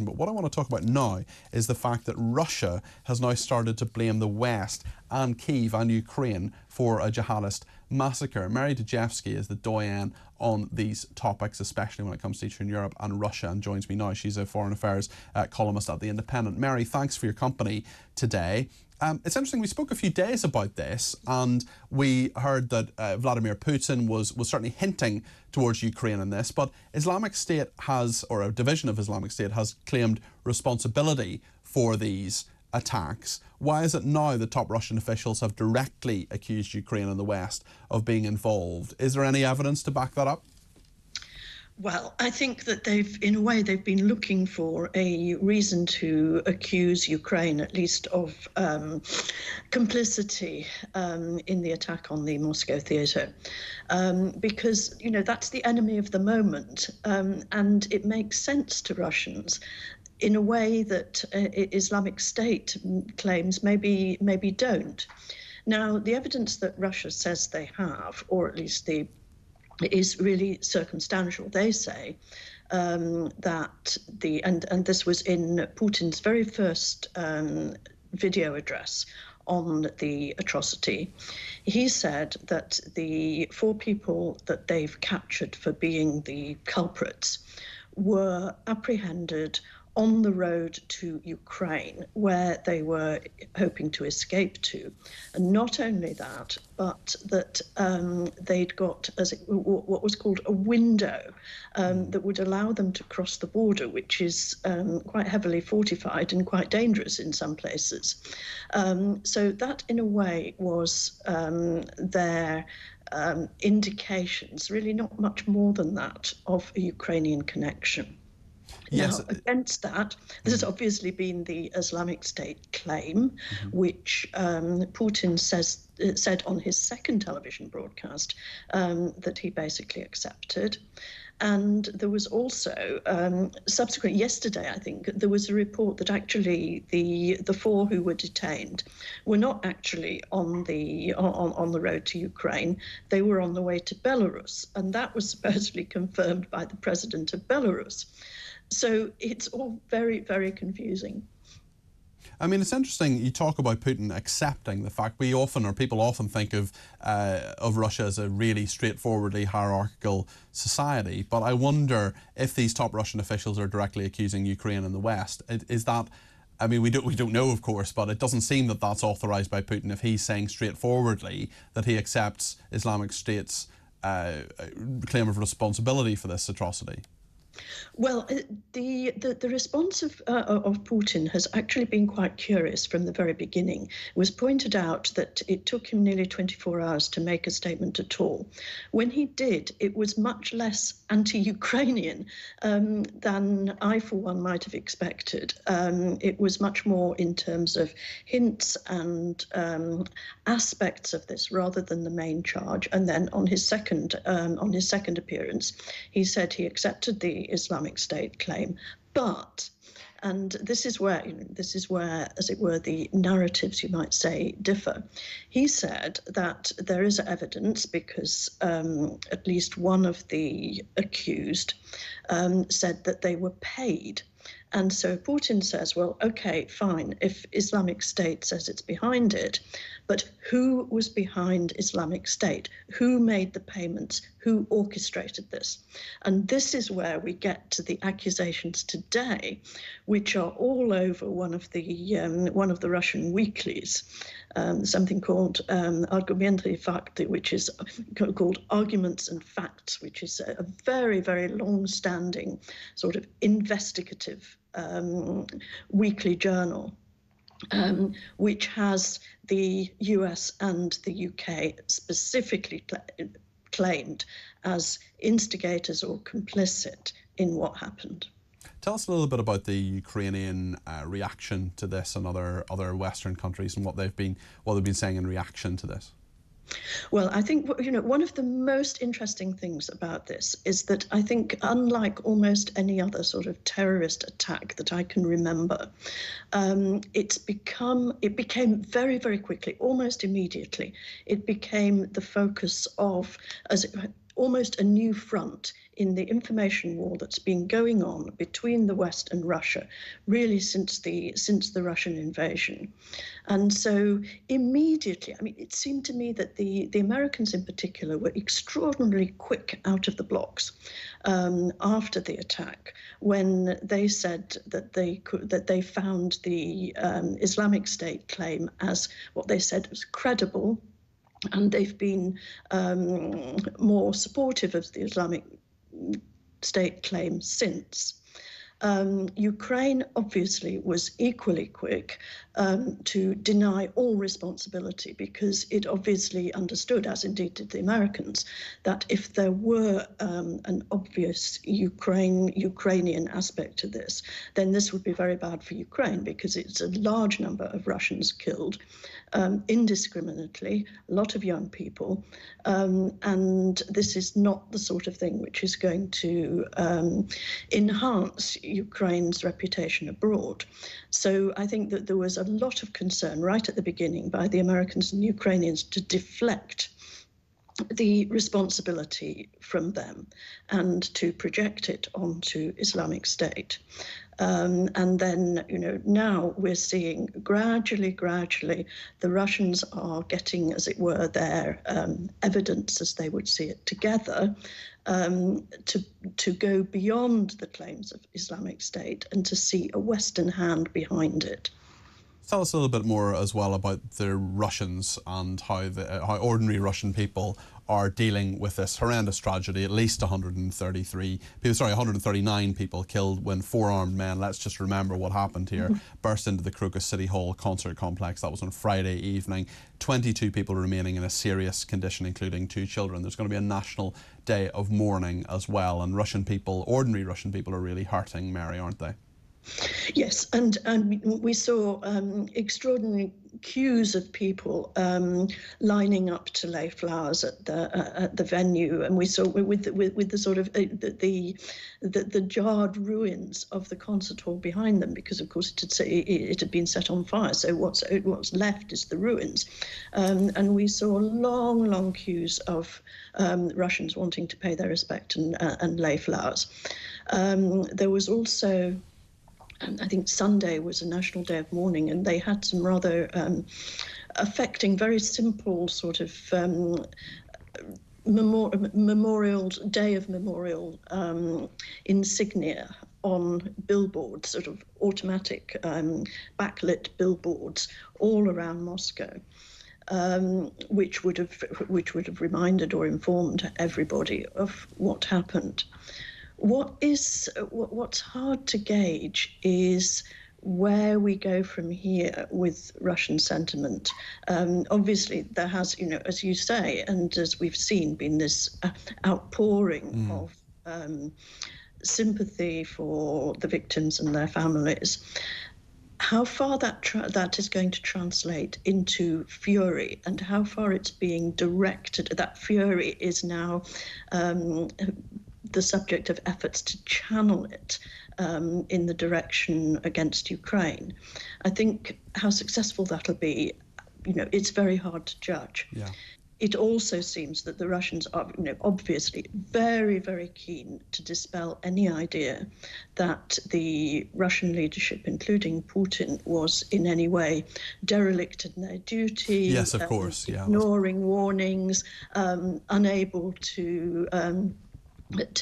but what I want to talk about now is the fact that Russia has now started to blame the West and Kyiv and Ukraine for a jihadist massacre. Mary Dejevsky is the doyen on these topics, especially when it comes to Eastern Europe and Russia, and joins me now. She's a foreign affairs columnist at The Independent. Mary, thanks for your company today. It's interesting, we spoke a few days about this, and we heard that Vladimir Putin was certainly hinting towards Ukraine in this, but Islamic State has, or a division of Islamic State, has claimed responsibility for these attacks. Why is it now the top Russian officials have directly accused Ukraine and the West of being involved? Is there any evidence to back that up? Well, I think that in a way, they've been looking for a reason to accuse Ukraine, at least, of complicity in the attack on the Moscow theatre, because, you know, that's the enemy of the moment, and it makes sense to Russians in a way that Islamic State claims maybe don't. Now, the evidence that Russia says they have, or at least is really circumstantial. They say that and this was in Putin's very first video address on the atrocity. He said that the 4 people that they've captured for being the culprits were apprehended on the road to Ukraine, where they were hoping to escape to. And not only that, but that they'd got what was called a window that would allow them to cross the border, which is quite heavily fortified and quite dangerous in some places. So that, in a way, was their indications, really not much more than that, of a Ukrainian connection. Yes. Now, against that, this has obviously been the Islamic State claim, which Putin said on his second television broadcast that he basically accepted. And there was also, subsequent yesterday, I think, there was a report that actually the 4 who were detained were not actually on the road to Ukraine. They were on the way to Belarus, and that was supposedly confirmed by the president of Belarus. So it's all very, very confusing. I mean, it's interesting you talk about Putin accepting the fact people often think of Russia as a really straightforwardly hierarchical society. But I wonder if these top Russian officials are directly accusing Ukraine and the West. Is that, I mean, we don't know, of course, but it doesn't seem that that's authorized by Putin if he's saying straightforwardly that he accepts Islamic State's claim of responsibility for this atrocity. Well, the response of Putin has actually been quite curious from the very beginning. It was pointed out that it took him nearly 24 hours to make a statement at all. When he did, it was much less anti-Ukrainian than I, for one, might have expected. It was much more in terms of hints and aspects of this rather than the main charge. And then on his second appearance, he said he accepted the Islamic State claim, but, and this is where, as it were, the narratives, you might say, differ. He said that there is evidence because at least one of the accused said that they were paid. And so Putin says, well, okay, fine, if Islamic State says it's behind it, but who was behind Islamic State? Who made the payments? Who orchestrated this? And this is where we get to the accusations today, which are all over one of the Russian weeklies, something called Argumenty Fakty, which is called Arguments and Facts, which is a very, very long-standing sort of investigative weekly journal, which has the US and the UK specifically claimed as instigators or complicit in what happened. Tell us a little bit about the Ukrainian reaction to this and other Western countries and what they've been saying in reaction to this. Well, I think, one of the most interesting things about this is that I think, unlike almost any other sort of terrorist attack that I can remember, it became very, very quickly, almost immediately, it became the focus of almost a new front in the information war that's been going on between the West and Russia, really since the Russian invasion. And so immediately, I mean, it seemed to me that the Americans in particular were extraordinarily quick out of the blocks after the attack, when they said that they found the Islamic State claim as what they said was credible, and they've been more supportive of the Islamic State claim since. Ukraine obviously was equally quick to deny all responsibility, because it obviously understood, as indeed did the Americans, that if there were an obvious Ukrainian aspect to this, then this would be very bad for Ukraine, because it's a large number of Russians killed indiscriminately, a lot of young people, and this is not the sort of thing which is going to enhance Ukraine's reputation abroad. So I think that there was a lot of concern right at the beginning by the Americans and Ukrainians to deflect the responsibility from them and to project it onto Islamic State. And then, now we're seeing gradually, the Russians are getting, as it were, their evidence, as they would see it, together to go beyond the claims of Islamic State and to see a Western hand behind it. Tell us a little bit more as well about the Russians and how ordinary Russian people are dealing with this horrendous tragedy. At least 139 people killed when 4 armed men, let's just remember what happened here, burst into the Crocus City Hall concert complex. That was on Friday evening. 22 people remaining in a serious condition, including 2 children. There's going to be a national day of mourning as well, and Russian people, ordinary Russian people, are really hurting, Mary, aren't they? Yes, and we saw extraordinary queues of people lining up to lay flowers at the venue, and we saw with the sort of the jarred ruins of the concert hall behind them, because of course it had been set on fire. So what's left is the ruins, and we saw long queues of Russians wanting to pay their respect and lay flowers. There was also, I think Sunday was a national day of mourning, and they had some rather affecting, very simple sort of day of memorial insignia on billboards, sort of automatic backlit billboards all around Moscow, which would have reminded or informed everybody of what happened. What's hard to gauge is where we go from here with Russian sentiment. Obviously, there has, as you say, and as we've seen, been this outpouring of sympathy for the victims and their families. How far that is going to translate into fury, and how far it's being directed, that fury is now the subject of efforts to channel it in the direction against Ukraine. I think how successful that'll be, it's very hard to judge. Yeah. It also seems that the Russians are, obviously very keen to dispel any idea that the Russian leadership, including Putin, was in any way derelict in their duty. Yes, of course. Ignoring warnings, unable to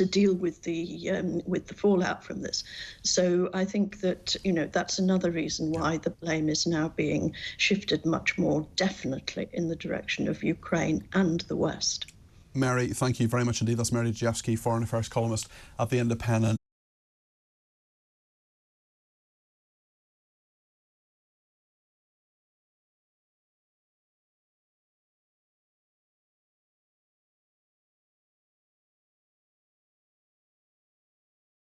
deal with the fallout from this. So I think that that's another reason why the blame is now being shifted much more definitely in the direction of Ukraine and the West. Mary, thank you very much indeed. That's Mary Dejevsky, foreign affairs columnist at the Independent.